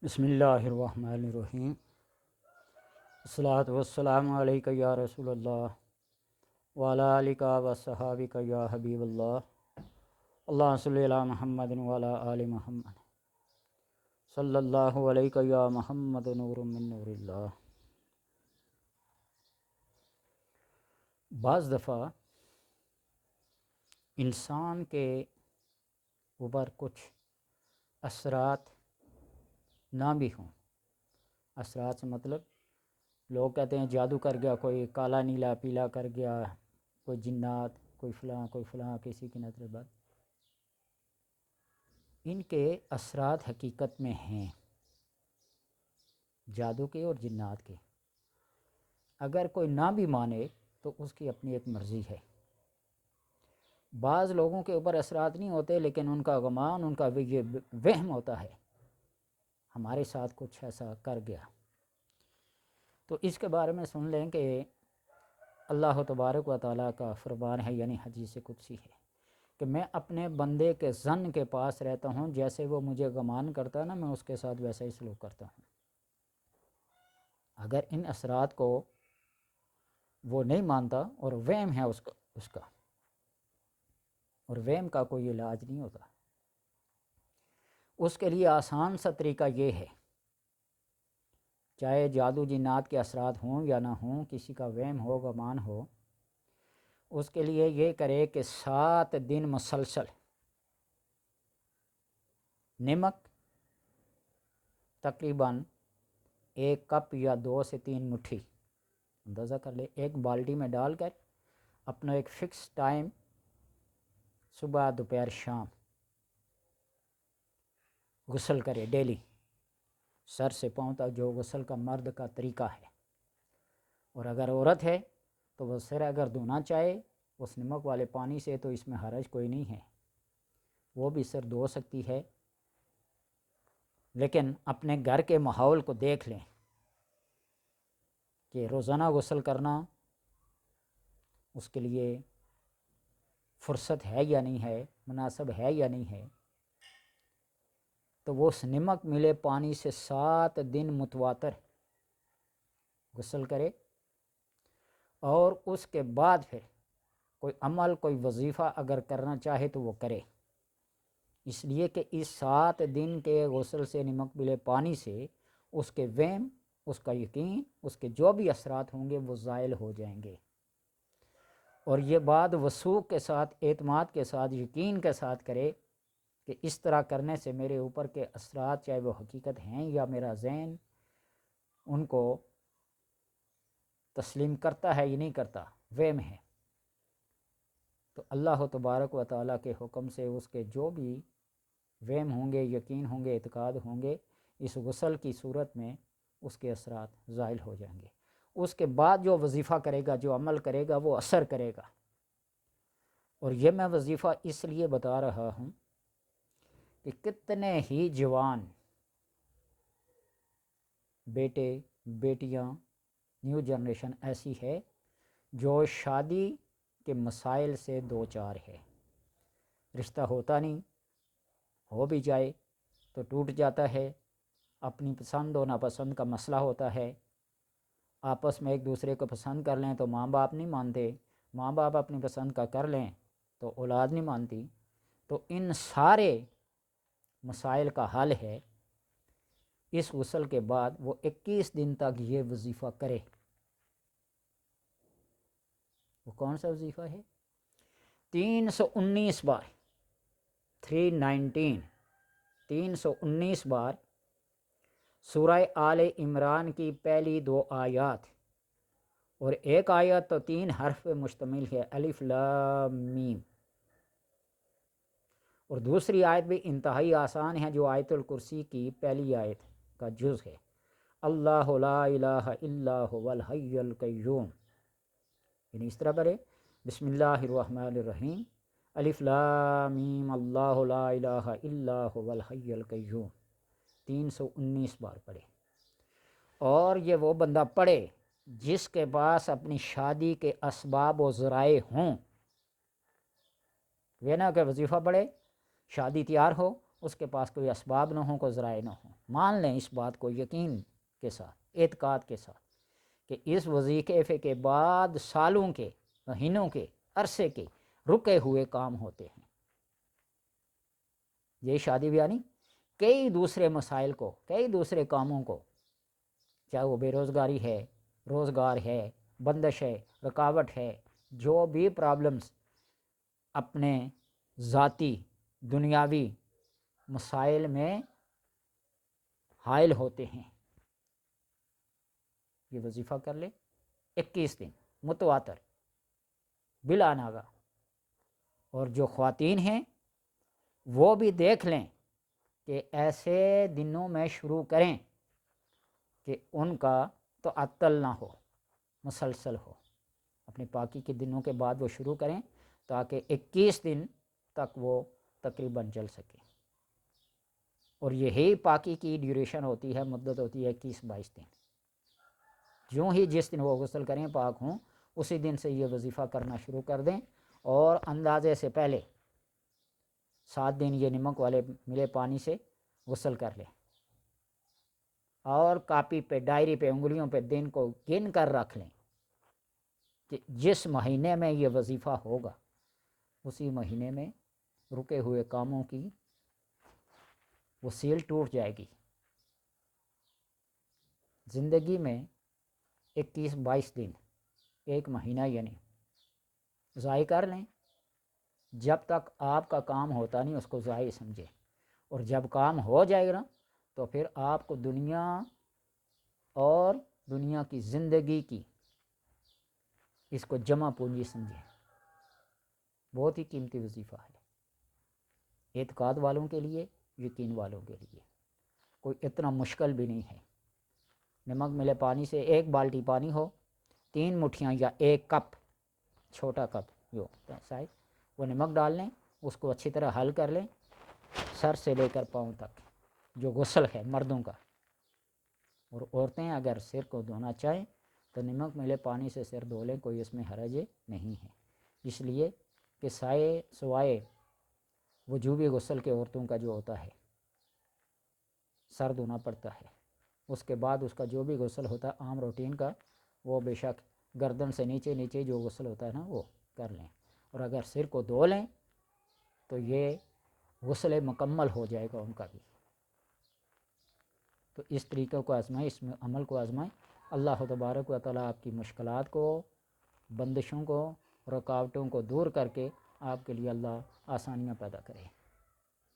بسم اللہ الرحمن الرحیم۔ الصلاۃ والسلام علیک یا رسول اللہ وعلی آلک وصحابک یا حبیب اللہ۔ اللہم صلی علی محمد وعلی آل محمد صلی اللہ علیہ یا محمد نور من نور اللہ۔ بعض دفعہ انسان کے اوپر کچھ اثرات نہ بھی ہوں۔ اثرات سے مطلب لوگ کہتے ہیں جادو کر گیا، کوئی کالا نیلا پیلا کر گیا، کوئی جنات، کوئی فلاں کسی کی نظر بد۔ ان کے اثرات حقیقت میں ہیں جادو کے اور جنات کے۔ اگر کوئی نہ بھی مانے تو اس کی اپنی ایک مرضی ہے۔ بعض لوگوں کے اوپر اثرات نہیں ہوتے، لیکن ان کا گمان، ان کا وہم ہوتا ہے ہمارے ساتھ کچھ ایسا کر گیا۔ تو اس کے بارے میں سن لیں کہ اللہ تبارک و تعالیٰ کا فرمان ہے، یعنی حدیث قدسی ہے کہ میں اپنے بندے کے ظن کے پاس رہتا ہوں، جیسے وہ مجھے گمان کرتا ہے نا، میں اس کے ساتھ ویسا ہی سلوک کرتا ہوں۔ اگر ان اثرات کو وہ نہیں مانتا اور وہم ہے اس کا اور وہم کا کوئی علاج نہیں ہوتا، اس کے لیے آسان سا طریقہ یہ ہے، چاہے جادو جنات کے اثرات ہوں یا نہ ہوں، کسی کا وہم ہو، گمان ہو، اس کے لیے یہ کرے کہ 7 دن مسلسل نمک تقریباً 1 کپ یا 2 سے 3 مٹھی اندازہ کر لے، ایک بالٹی میں ڈال کر اپنا ایک فکس ٹائم، صبح دوپہر شام، غسل کرے ڈیلی، سر سے پاؤں تک، جو غسل کا مرد کا طریقہ ہے۔ اور اگر عورت ہے تو وہ سر اگر دھونا چاہے اس نمک والے پانی سے تو اس میں حرج کوئی نہیں ہے، وہ بھی سر دھو سکتی ہے۔ لیکن اپنے گھر کے ماحول کو دیکھ لیں کہ روزانہ غسل کرنا اس کے لیے فرصت ہے یا نہیں ہے، مناسب ہے یا نہیں ہے، تو وہ اس نمک ملے پانی سے 7 دن متواتر غسل کرے، اور اس کے بعد پھر کوئی عمل، کوئی وظیفہ اگر کرنا چاہے تو وہ کرے، اس لیے کہ اس 7 دن کے غسل سے، نمک ملے پانی سے، اس کے وہم، اس کا یقین، اس کے جو بھی اثرات ہوں گے وہ زائل ہو جائیں گے۔ اور یہ بات وثوق کے ساتھ، اعتماد کے ساتھ، یقین کے ساتھ کرے کہ اس طرح کرنے سے میرے اوپر کے اثرات، چاہے وہ حقیقت ہیں یا میرا ذہن ان کو تسلیم کرتا ہے یا نہیں کرتا، وہم ہے، تو اللہ تبارک و تعالیٰ کے حکم سے اس کے جو بھی وہم ہوں گے، یقین ہوں گے، اعتقاد ہوں گے، اس غسل کی صورت میں اس کے اثرات زائل ہو جائیں گے۔ اس کے بعد جو وظیفہ کرے گا، جو عمل کرے گا، وہ اثر کرے گا۔ اور یہ میں وظیفہ اس لیے بتا رہا ہوں کہ کتنے ہی جوان بیٹے، بیٹیاں، نیو جنریشن ایسی ہے جو شادی کے مسائل سے دو چار ہے، رشتہ ہوتا نہیں، ہو بھی جائے تو ٹوٹ جاتا ہے، اپنی پسند و ناپسند کا مسئلہ ہوتا ہے، آپس میں ایک دوسرے کو پسند کر لیں تو ماں باپ نہیں مانتے، ماں باپ اپنی پسند کا کر لیں تو اولاد نہیں مانتی۔ تو ان سارے مسائل کا حل ہے اس غسل کے بعد وہ 21 دن تک یہ وظیفہ کرے۔ وہ کون سا وظیفہ ہے؟ 319 بار 319 بار سورہ آل عمران کی پہلی 2 آیات، اور ایک آیت تو 3 حرف پہ مشتمل ہے، الف لام میم، اور دوسری آیت بھی انتہائی آسان ہے جو آیت الکرسی کی پہلی آیت کا جز ہے، اللہ لا الہ الا هو الحی القیوم، یعنی اس طرح پڑھے، بسم اللہ الرحمن الرحیم، الف لام میم، اللہ لا الہ الا هو الحی القیوم، 319 بار پڑھے۔ اور یہ وہ بندہ پڑھے جس کے پاس اپنی شادی کے اسباب و ذرائع ہوں، یہ نہ کہ وظیفہ پڑھے، شادی تیار ہو، اس کے پاس کوئی اسباب نہ ہوں، کوئی ذرائع نہ ہوں۔ مان لیں اس بات کو یقین کے ساتھ، اعتقاد کے ساتھ، کہ اس وظیفے کے بعد سالوں کے، مہینوں کے، عرصے کے رکے ہوئے کام ہوتے ہیں۔ یہ شادی بیاہ نہیں، کئی دوسرے مسائل کو، کئی دوسرے کاموں کو، چاہے وہ بے روزگاری ہے، روزگار ہے، بندش ہے، رکاوٹ ہے، جو بھی پرابلمز اپنے ذاتی دنیاوی مسائل میں حائل ہوتے ہیں، یہ وظیفہ کر لے 21 دن متواتر بلا ناغہ۔ اور جو خواتین ہیں وہ بھی دیکھ لیں کہ ایسے دنوں میں شروع کریں کہ ان کا تو عطل نہ ہو، مسلسل ہو، اپنی پاکی کے دنوں کے بعد وہ شروع کریں تاکہ 21 دن تک وہ تقریباً چل سکے۔ اور یہی پاکی کی ڈیوریشن ہوتی ہے، مدت ہوتی ہے 21-22 دن۔ جو ہی جس دن وہ غسل کریں پاک ہوں، اسی دن سے یہ وظیفہ کرنا شروع کر دیں، اور اندازے سے پہلے 7 دن یہ نمک والے ملے پانی سے غسل کر لیں، اور کاپی پہ، ڈائری پہ، انگلیوں پہ دن کو گن کر رکھ لیں کہ جس مہینے میں یہ وظیفہ ہوگا اسی مہینے میں رکے ہوئے کاموں کی وہ سیل ٹوٹ جائے گی۔ زندگی میں 21-22 دن، ایک مہینہ یعنی ضائع کر لیں، جب تک آپ کا کام ہوتا نہیں اس کو ضائع سمجھیں، اور جب کام ہو جائے گا تو پھر آپ کو دنیا اور دنیا کی زندگی کی اس کو جمع پونجی سمجھیں۔ بہت ہی قیمتی وظیفہ ہے، اعتقاد والوں کے لیے، یقین والوں کے لیے، کوئی اتنا مشکل بھی نہیں ہے۔ نمک ملے پانی سے 1 بالٹی پانی ہو، 3 مٹھیاں یا 1 کپ، چھوٹا کپ جو سائز، وہ نمک ڈال لیں، اس کو اچھی طرح حل کر لیں، سر سے لے کر پاؤں تک جو غسل ہے مردوں کا، اور عورتیں اگر سر کو دھونا چاہیں تو نمک ملے پانی سے سر دھو لیں، کوئی اس میں حرج نہیں ہے، اس لیے کہ سوائے وجوبی غسل کے عورتوں کا جو ہوتا ہے سر دھونا پڑتا ہے، اس کے بعد اس کا جو بھی غسل ہوتا ہے عام روٹین کا، وہ بے شک گردن سے نیچے نیچے جو غسل ہوتا ہے نا وہ کر لیں، اور اگر سر کو دھو لیں تو یہ غسل مکمل ہو جائے گا ان کا بھی۔ تو اس طریقے کو آزمائیں، اس عمل کو آزمائیں، اللہ تبارک و تعالیٰ آپ کی مشکلات کو، بندشوں کو، رکاوٹوں کو دور کر کے آپ کے لیے اللہ آسانیاں پیدا کرے۔